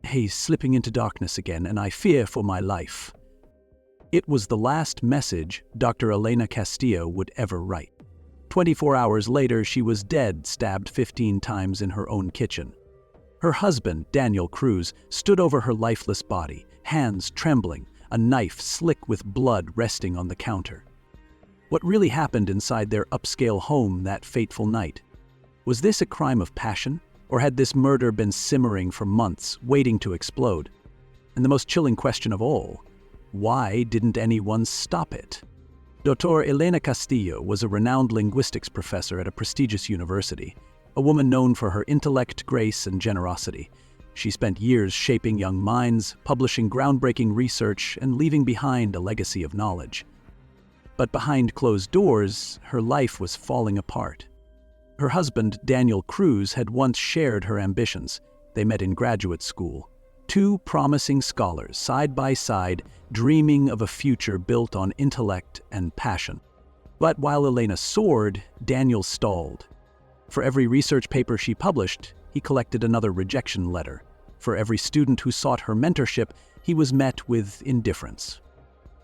He's slipping into darkness again, and I fear for my life. It was the last message Dr. Elena Castillo would ever write. 24 hours later, she was dead, stabbed 15 times in her own kitchen. Her husband, Daniel Cruz, stood over her lifeless body, hands trembling, a knife slick with blood resting on the counter. What really happened inside their upscale home that fateful night? Was this a crime of passion, or had this murder been simmering for months, waiting to explode? And the most chilling question of all, why didn't anyone stop it? Dr. Elena Castillo was a renowned linguistics professor at a prestigious university, a woman known for her intellect, grace, and generosity. She spent years shaping young minds, publishing groundbreaking research, and leaving behind a legacy of knowledge. But behind closed doors, her life was falling apart. Her husband, Daniel Cruz, had once shared her ambitions. They met in graduate school. Two promising scholars, side by side, dreaming of a future built on intellect and passion. But while Elena soared, Daniel stalled. For every research paper she published, he collected another rejection letter. For every student who sought her mentorship, he was met with indifference.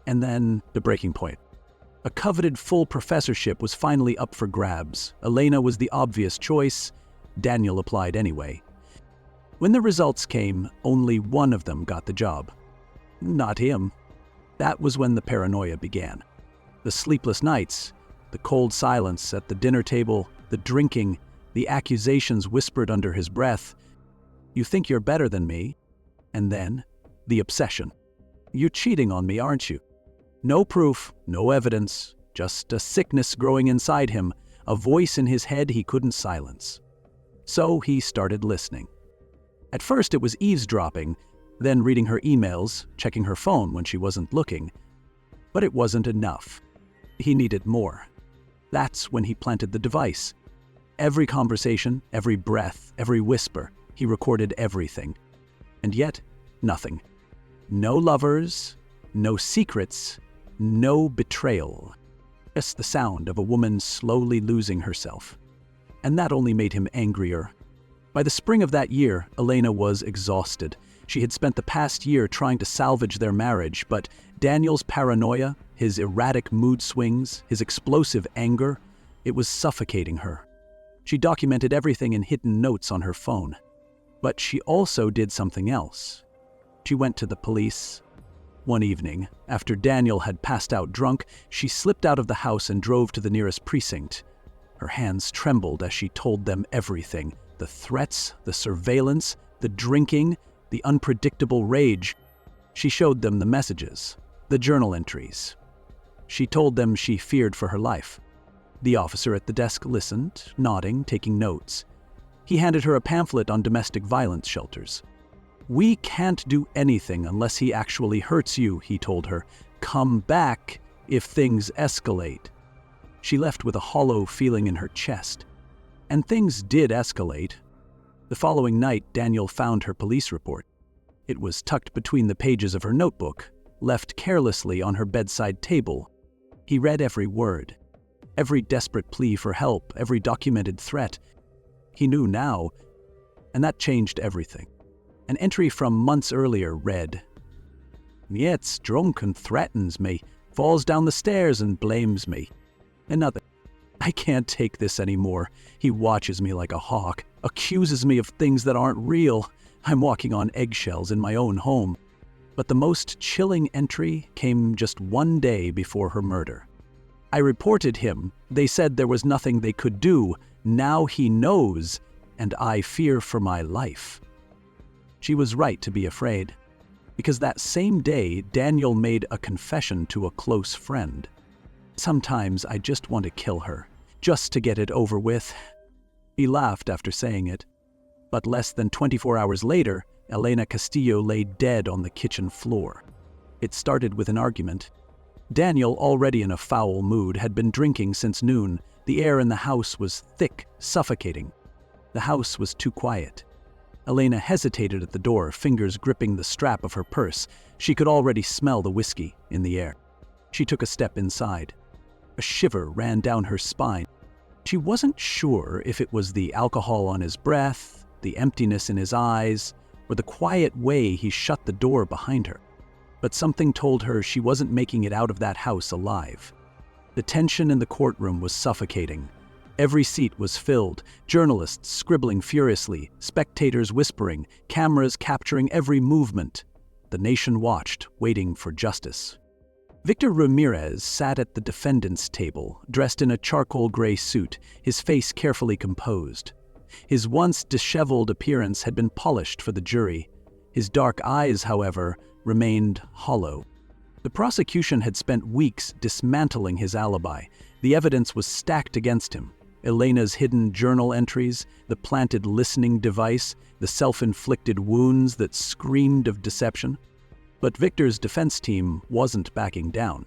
And then, the breaking point. A coveted full professorship was finally up for grabs. Elena was the obvious choice. Daniel applied anyway. When the results came, only one of them got the job. Not him. That was when the paranoia began. The sleepless nights, the cold silence at the dinner table, the drinking, the accusations whispered under his breath. You think you're better than me? And then, the obsession. You're cheating on me, aren't you? No proof, no evidence, just a sickness growing inside him, a voice in his head he couldn't silence. So he started listening. At first it was eavesdropping, then reading her emails, checking her phone when she wasn't looking. But it wasn't enough. He needed more. That's when he planted the device. Every conversation, every breath, every whisper, he recorded everything. And yet, nothing. No lovers, no secrets, no betrayal. Just the sound of a woman slowly losing herself. And that only made him angrier. By the spring of that year, Elena was exhausted. She had spent the past year trying to salvage their marriage, but Daniel's paranoia, his erratic mood swings, his explosive anger, it was suffocating her. She documented everything in hidden notes on her phone. But she also did something else. She went to the police. One evening, after Daniel had passed out drunk, she slipped out of the house and drove to the nearest precinct. Her hands trembled as she told them everything. The threats, the surveillance, the drinking, the unpredictable rage. She showed them the messages, the journal entries. She told them she feared for her life. The officer at the desk listened, nodding, taking notes. He handed her a pamphlet on domestic violence shelters. We can't do anything unless he actually hurts you, he told her. Come back if things escalate. She left with a hollow feeling in her chest. And things did escalate. The following night, Daniel found her police report. It was tucked between the pages of her notebook, left carelessly on her bedside table. He read every word, every desperate plea for help, every documented threat. He knew now, and that changed everything. An entry from months earlier read, "Gets drunk and threatens me, falls down the stairs and blames me." Another, "I can't take this anymore. He watches me like a hawk, accuses me of things that aren't real. I'm walking on eggshells in my own home." But the most chilling entry came just one day before her murder. "I reported him. They said there was nothing they could do. Now he knows, and I fear for my life." She was right to be afraid, because that same day, Daniel made a confession to a close friend. "Sometimes I just want to kill her, just to get it over with." He laughed after saying it. But less than 24 hours later, Elena Castillo lay dead on the kitchen floor. It started with an argument. Daniel, already in a foul mood, had been drinking since noon. The air in the house was thick, suffocating. The house was too quiet. Elena hesitated at the door, fingers gripping the strap of her purse. She could already smell the whiskey in the air. She took a step inside. A shiver ran down her spine. She wasn't sure if it was the alcohol on his breath, the emptiness in his eyes, or the quiet way he shut the door behind her. But something told her she wasn't making it out of that house alive. The tension in the courtroom was suffocating. Every seat was filled, journalists scribbling furiously, spectators whispering, cameras capturing every movement. The nation watched, waiting for justice. Victor Ramirez sat at the defendant's table, dressed in a charcoal gray suit, his face carefully composed. His once disheveled appearance had been polished for the jury. His dark eyes, however, remained hollow. The prosecution had spent weeks dismantling his alibi. The evidence was stacked against him. Elena's hidden journal entries, the planted listening device, the self-inflicted wounds that screamed of deception. But Victor's defense team wasn't backing down.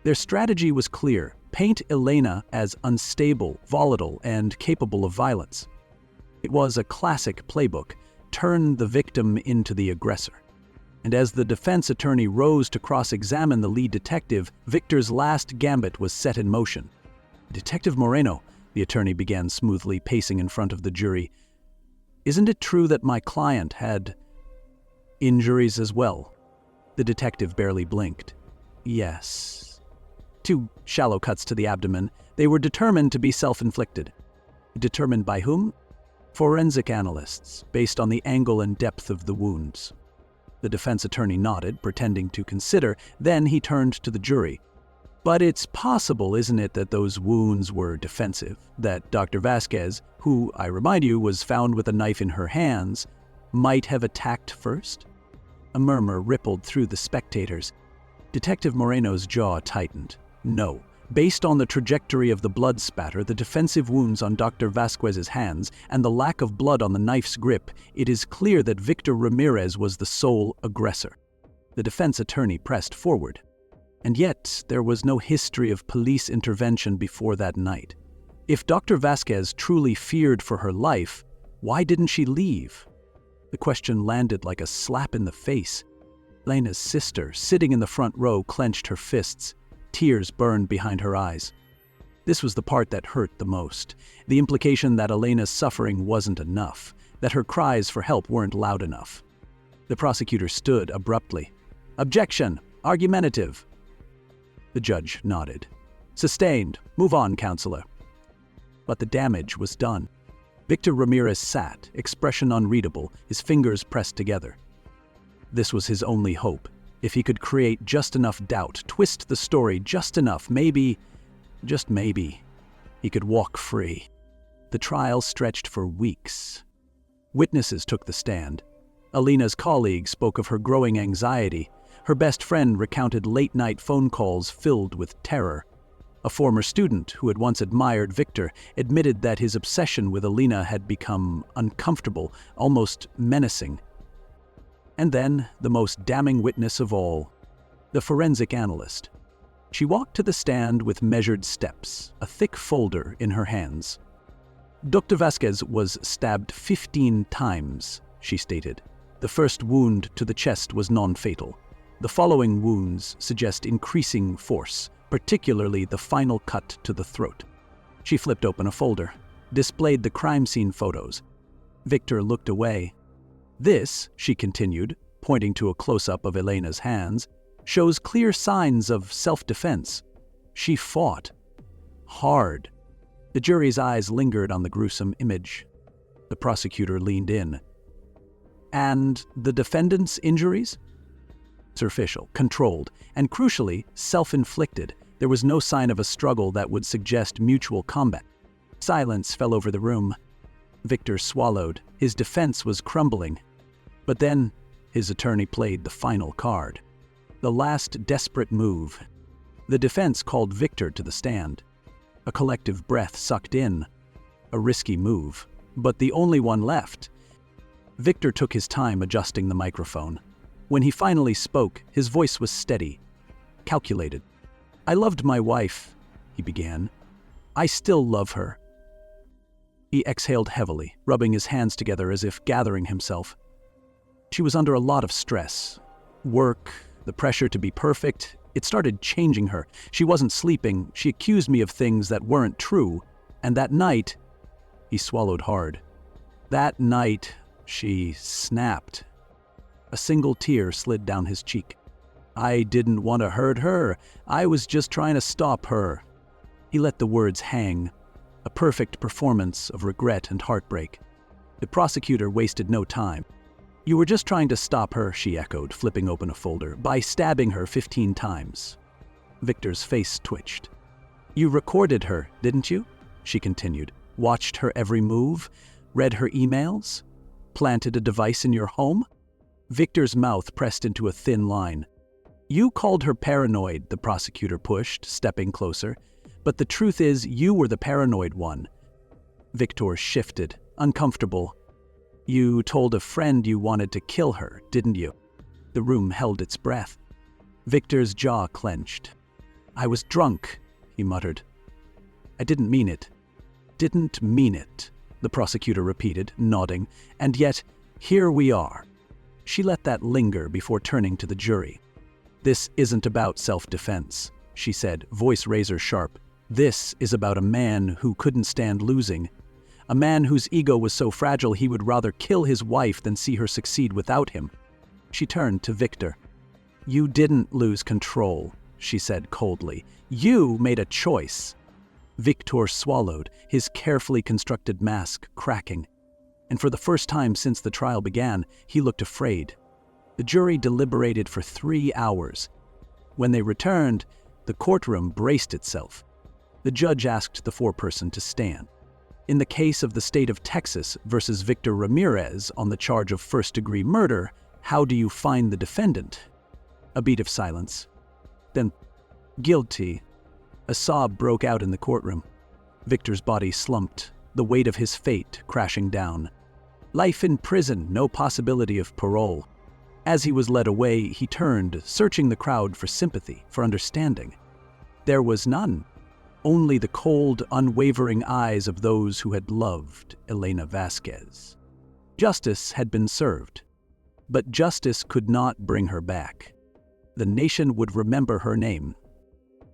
Their strategy was clear: paint Elena as unstable, volatile, and capable of violence. It was a classic playbook: turn the victim into the aggressor. And as the defense attorney rose to cross-examine the lead detective, Victor's last gambit was set in motion. "Detective Moreno," the attorney began smoothly, pacing in front of the jury, "isn't it true that my client had injuries as well?" The detective barely blinked. "Yes." Two shallow cuts to the abdomen. They were determined to be self-inflicted. Determined by whom? Forensic analysts, based on the angle and depth of the wounds. The defense attorney nodded, pretending to consider. Then he turned to the jury. "But it's possible, isn't it, that those wounds were defensive? That Dr. Vasquez, who, I remind you, was found with a knife in her hands, might have attacked first?" A murmur rippled through the spectators. Detective Moreno's jaw tightened. "No. Based on the trajectory of the blood spatter, the defensive wounds on Dr. Vasquez's hands, and the lack of blood on the knife's grip, it is clear that Victor Ramirez was the sole aggressor." The defense attorney pressed forward. And yet, there was no history of police intervention before that night. If Dr. Vasquez truly feared for her life, why didn't she leave? The question landed like a slap in the face. Elena's sister, sitting in the front row, clenched her fists. Tears burned behind her eyes. This was the part that hurt the most. The implication that Elena's suffering wasn't enough, that her cries for help weren't loud enough. The prosecutor stood abruptly. "Objection! Argumentative!" The judge nodded. "Sustained. Move on, counselor." But the damage was done. Victor Ramirez sat, expression unreadable, his fingers pressed together. This was his only hope. If he could create just enough doubt, twist the story just enough, maybe, just maybe, he could walk free. The trial stretched for weeks. Witnesses took the stand. Elena's colleague spoke of her growing anxiety. Her best friend recounted late-night phone calls filled with terror. A former student who had once admired Victor admitted that his obsession with Elena had become uncomfortable, almost menacing. And then, the most damning witness of all, the forensic analyst. She walked to the stand with measured steps, a thick folder in her hands. "Dr. Vasquez was stabbed 15 times, she stated. "The first wound to the chest was non-fatal. The following wounds suggest increasing force, particularly the final cut to the throat." She flipped open a folder, displayed the crime scene photos. Victor looked away. "This," she continued, pointing to a close-up of Elena's hands, "shows clear signs of self-defense. She fought. Hard." The jury's eyes lingered on the gruesome image. The prosecutor leaned in. "And the defendant's injuries?" "Superficial, controlled, and crucially, self-inflicted. There was no sign of a struggle that would suggest mutual combat." Silence fell over the room. Victor swallowed. His defense was crumbling. But then, his attorney played the final card. The last desperate move. The defense called Victor to the stand. A collective breath sucked in. A risky move, but the only one left. Victor took his time adjusting the microphone. When he finally spoke, his voice was steady, calculated. "I loved my wife," he began. "I still love her." He exhaled heavily, rubbing his hands together as if gathering himself. She was under a lot of stress. Work, the pressure to be perfect, it started changing her. She wasn't sleeping. She accused me of things that weren't true. And that night, he swallowed hard. That night, she snapped. A single tear slid down his cheek. "I didn't want to hurt her. I was just trying to stop her." He let the words hang, a perfect performance of regret and heartbreak. The prosecutor wasted no time. "You were just trying to stop her," she echoed, flipping open a folder, "by stabbing her 15 times. Victor's face twitched. "You recorded her, didn't you?" she continued. "Watched her every move? Read her emails? Planted a device in your home?" Victor's mouth pressed into a thin line. "You called her paranoid," the prosecutor pushed, stepping closer. "But the truth is, you were the paranoid one." Victor shifted, uncomfortable. "You told a friend you wanted to kill her, didn't you?" The room held its breath. Victor's jaw clenched. "I was drunk," he muttered. "I didn't mean it." "Didn't mean it," the prosecutor repeated, nodding. "And yet, here we are." She let that linger before turning to the jury. "This isn't about self-defense," she said, voice razor-sharp. "This is about a man who couldn't stand losing. A man whose ego was so fragile he would rather kill his wife than see her succeed without him." She turned to Victor. "You didn't lose control," she said coldly. "You made a choice." Victor swallowed, his carefully constructed mask cracking. And for the first time since the trial began, he looked afraid. The jury deliberated for 3 hours. When they returned, the courtroom braced itself. The judge asked the foreperson to stand. "In the case of the state of Texas versus Victor Ramirez on the charge of first-degree murder, how do you find the defendant?" A beat of silence. Then, "Guilty." A sob broke out in the courtroom. Victor's body slumped, the weight of his fate crashing down. Life in prison, no possibility of parole. As he was led away, he turned, searching the crowd for sympathy, for understanding. There was none. Only the cold, unwavering eyes of those who had loved Elena Vasquez. Justice had been served, but justice could not bring her back. The nation would remember her name,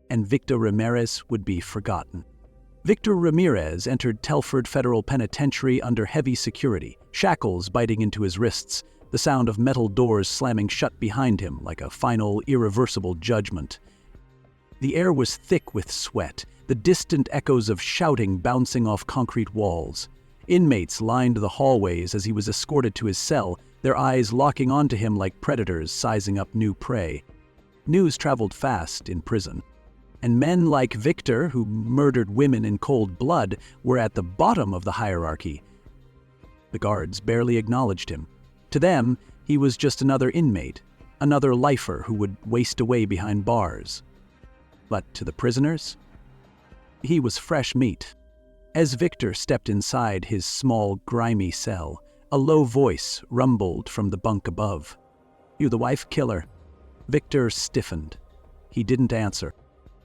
and Victor Ramirez would be forgotten. Victor Ramirez entered Telford Federal Penitentiary under heavy security, shackles biting into his wrists, the sound of metal doors slamming shut behind him like a final, irreversible judgment. The air was thick with sweat, the distant echoes of shouting bouncing off concrete walls. Inmates lined the hallways as he was escorted to his cell, their eyes locking onto him like predators sizing up new prey. News traveled fast in prison. And men like Victor, who murdered women in cold blood, were at the bottom of the hierarchy. The guards barely acknowledged him. To them, he was just another inmate, another lifer who would waste away behind bars. But to the prisoners, he was fresh meat. As Victor stepped inside his small, grimy cell, a low voice rumbled from the bunk above. "You the wife killer?" Victor stiffened. He didn't answer.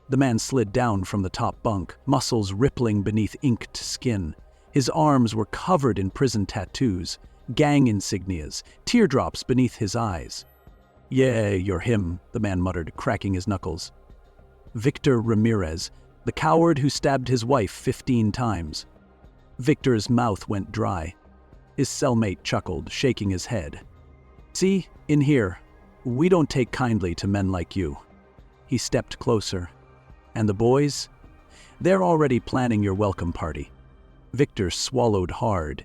The man slid down from the top bunk, muscles rippling beneath inked skin. His arms were covered in prison tattoos, gang insignias, teardrops beneath his eyes. "Yeah, you're him," the man muttered, cracking his knuckles. "Victor Ramirez, the coward who stabbed his wife 15 times. Victor's mouth went dry. His cellmate chuckled, shaking his head. "See, in here, we don't take kindly to men like you." He stepped closer. "And the boys? They're already planning your welcome party." Victor swallowed hard.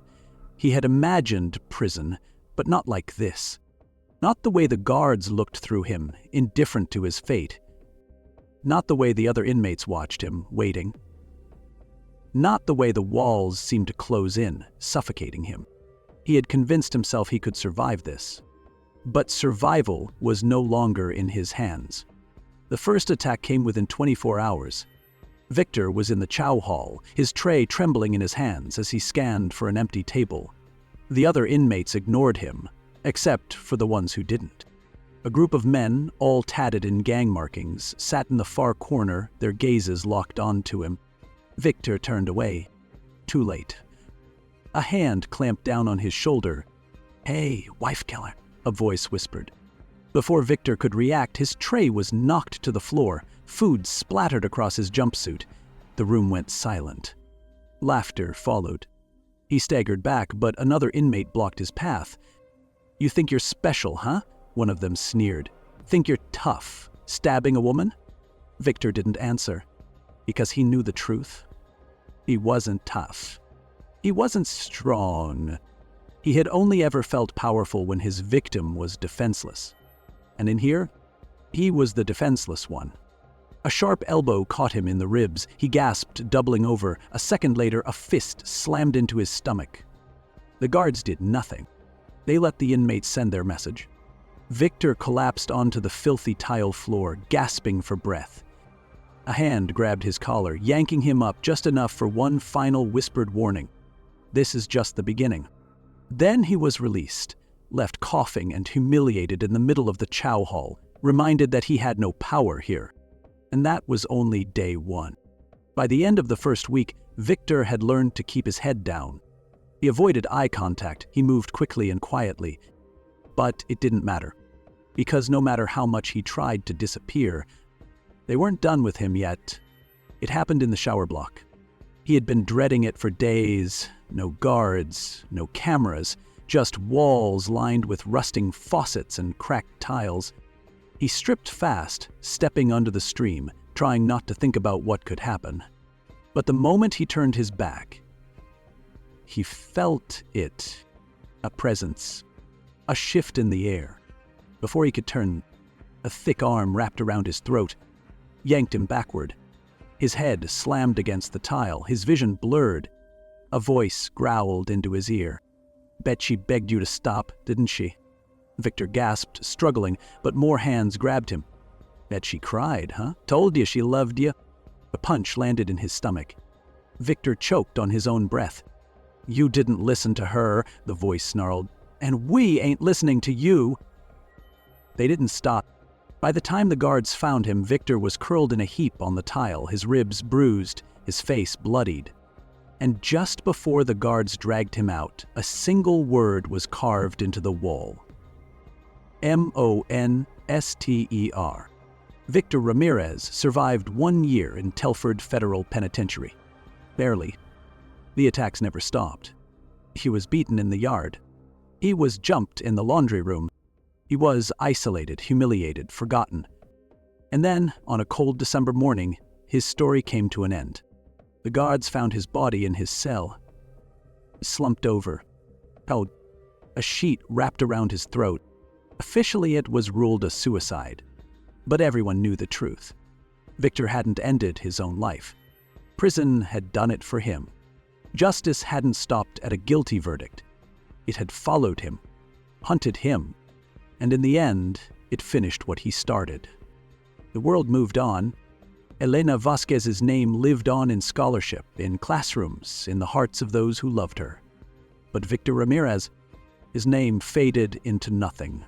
He had imagined prison, but not like this. Not the way the guards looked through him, indifferent to his fate. Not the way the other inmates watched him, waiting. Not the way the walls seemed to close in, suffocating him. He had convinced himself he could survive this. But survival was no longer in his hands. The first attack came within 24 hours. Victor was in the chow hall, his tray trembling in his hands as he scanned for an empty table. The other inmates ignored him, except for the ones who didn't. A group of men, all tatted in gang markings, sat in the far corner, their gazes locked onto him. Victor turned away. Too late. A hand clamped down on his shoulder. "Hey, wife killer," a voice whispered. Before Victor could react, his tray was knocked to the floor, food splattered across his jumpsuit. The room went silent. Laughter followed. He staggered back, but another inmate blocked his path. You think you're special, huh? One of them sneered. Think you're tough, stabbing a woman? Victor didn't answer, because he knew the truth. He wasn't tough. He wasn't strong. He had only ever felt powerful when his victim was defenseless. And in here, he was the defenseless one. A sharp elbow caught him in the ribs. He gasped, doubling over. A second later, a fist slammed into his stomach. The guards did nothing. They let the inmates send their message. Victor collapsed onto the filthy tile floor, gasping for breath. A hand grabbed his collar, yanking him up just enough for one final whispered warning. This is just the beginning. Then he was released, left coughing and humiliated in the middle of the chow hall, reminded that he had no power here. And that was only day one. By the end of the first week, Victor had learned to keep his head down. He avoided eye contact, he moved quickly and quietly. But it didn't matter, because no matter how much he tried to disappear, they weren't done with him yet. It happened in the shower block. He had been dreading it for days. No guards, no cameras, just walls lined with rusting faucets and cracked tiles. He stripped fast, stepping under the stream, trying not to think about what could happen. But the moment he turned his back, he felt it. A presence. A shift in the air. Before he could turn, a thick arm wrapped around his throat, yanked him backward. His head slammed against the tile, his vision blurred. A voice growled into his ear. Bet she begged you to stop, didn't she? Victor gasped, struggling, but more hands grabbed him. Bet she cried, huh? Told you she loved you. A punch landed in his stomach. Victor choked on his own breath. You didn't listen to her, the voice snarled. And we ain't listening to you. They didn't stop. By the time the guards found him, Victor was curled in a heap on the tile, his ribs bruised, his face bloodied. And just before the guards dragged him out, a single word was carved into the wall. Monster. Victor Ramirez survived 1 year in Telford Federal Penitentiary. Barely. The attacks never stopped. He was beaten in the yard. He was jumped in the laundry room. He was isolated, humiliated, forgotten. And then, on a cold December morning, his story came to an end. The guards found his body in his cell, slumped over. A sheet wrapped around his throat. Officially, it was ruled a suicide. But everyone knew the truth. Victor hadn't ended his own life. Prison had done it for him. Justice hadn't stopped at a guilty verdict. It had followed him, hunted him, and in the end, it finished what he started. The world moved on. Elena Vasquez's name lived on in scholarship, in classrooms, in the hearts of those who loved her. But Victor Ramirez, his name faded into nothing.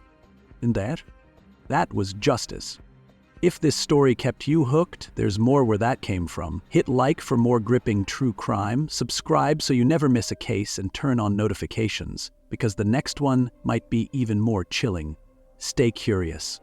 And that was justice. If this story kept you hooked, there's more where that came from. Hit like for more gripping true crime, subscribe so you never miss a case, and turn on notifications, because the next one might be even more chilling. Stay curious.